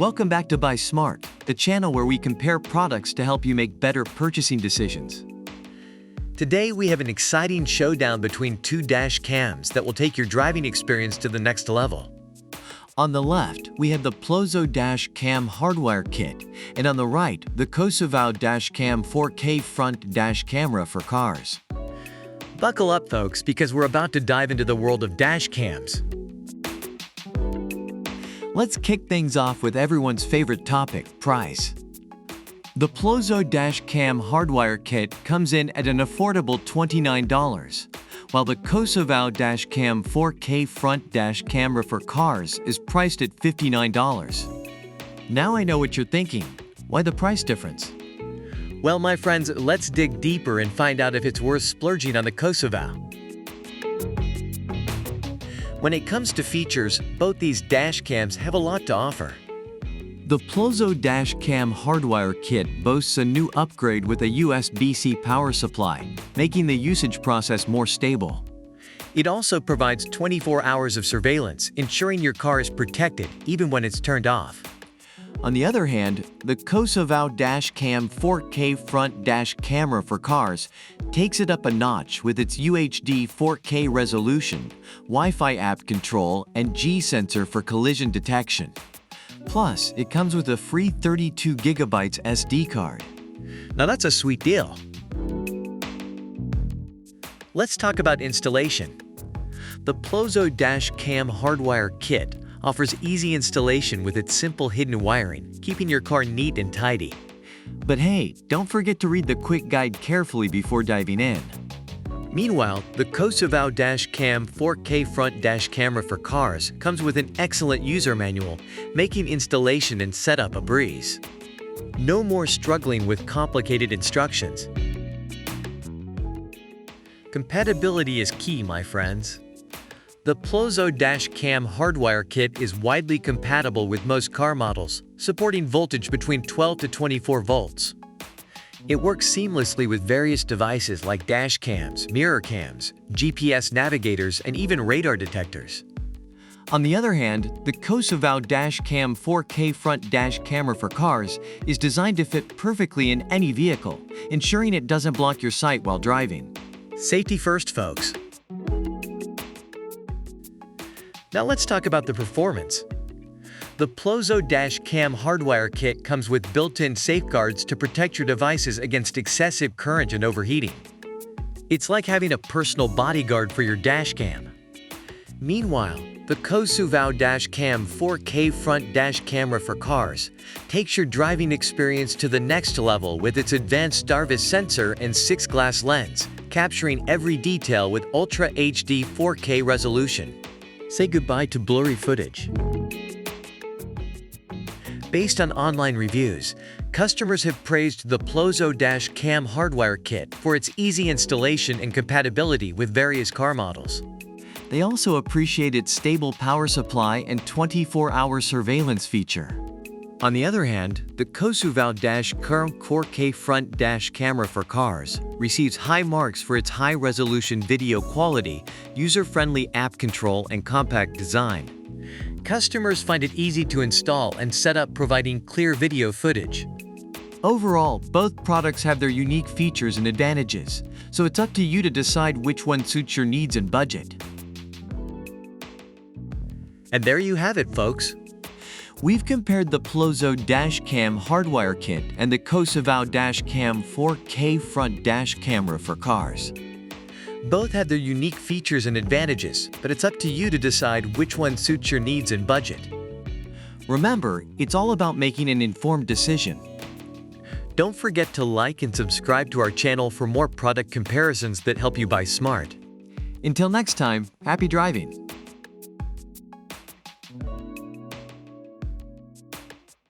Welcome back to Buy Smart, the channel where we compare products to help you make better purchasing decisions. Today we have an exciting showdown between two dash cams that will take your driving experience to the next level. On the left, we have the Plozo Dash Cam Hardwire Kit, and on the right, the Kosovo Dash Cam 4K Front Dash Camera for cars. Buckle up, folks, because we're about to dive into the world of dash cams. Let's kick things off with everyone's favorite topic, price. The Plozo Dash Cam Hardwire Kit comes in at an affordable $29, while the Kosovo Dash Cam 4K Front Dash Camera for cars is priced at $59. Now I know what you're thinking. Why the price difference? Well, my friends, let's dig deeper and find out if it's worth splurging on the Kosovo. When it comes to features, both these dash cams have a lot to offer. The Plozo Dash Cam Hardwire Kit boasts a new upgrade with a USB-C power supply, making the usage process more stable. It also provides 24 hours of surveillance, ensuring your car is protected even when it's turned off. On the other hand, the Kosovo Dash Cam 4K Front Dash Camera for cars takes it up a notch with its UHD 4K resolution, Wi-Fi-APP Control, and G-sensor for collision detection. Plus, it comes with a free 32GB SD card. Now that's a sweet deal. Let's talk about installation. The Plozo Dash Cam Hardwire Kit offers easy installation with its simple hidden wiring, keeping your car neat and tidy. But hey, don't forget to read the quick guide carefully before diving in. Meanwhile, the Kosovo Dash Cam 4K Front Dash Camera for cars comes with an excellent user manual, making installation and setup a breeze. No more struggling with complicated instructions. Compatibility is key, my friends. The Plozo Dash Cam Hardwire Kit is widely compatible with most car models, supporting voltage between 12 to 24 volts. It works seamlessly with various devices like dash cams, mirror cams, GPS navigators, and even radar detectors. On the other hand, the Kosovo Dash Cam 4K Front Dash Camera for cars is designed to fit perfectly in any vehicle, ensuring it doesn't block your sight while driving. Safety first, folks. Now let's talk about the performance. The Plozo Dash Cam Hardwire Kit comes with built-in safeguards to protect your devices against excessive current and overheating. It's like having a personal bodyguard for your dash cam. Meanwhile, the Kosovo Dash Cam 4K Front Dash Camera for cars takes your driving experience to the next level with its advanced Starvis sensor and 6-glass lens, capturing every detail with Ultra HD 4K resolution. Say goodbye to blurry footage. Based on online reviews, customers have praised the Plozo Dash Cam Hardwire Kit for its easy installation and compatibility with various car models. They also appreciate its stable power supply and 24-hour surveillance feature. On the other hand, the Kosovo Dash Cam 4K Front Dash Camera for cars receives high marks for its high-resolution video quality, user-friendly app control, and compact design. Customers find it easy to install and set up, providing clear video footage. Overall, both products have their unique features and advantages, so it's up to you to decide which one suits your needs and budget. And there you have it, folks. We've compared the Plozo Dash Cam Hardwire Kit and the Kosovo Dash Cam 4K Front Dash Camera for cars. Both have their unique features and advantages, but it's up to you to decide which one suits your needs and budget. Remember, it's all about making an informed decision. Don't forget to like and subscribe to our channel for more product comparisons that help you buy smart. Until next time, happy driving!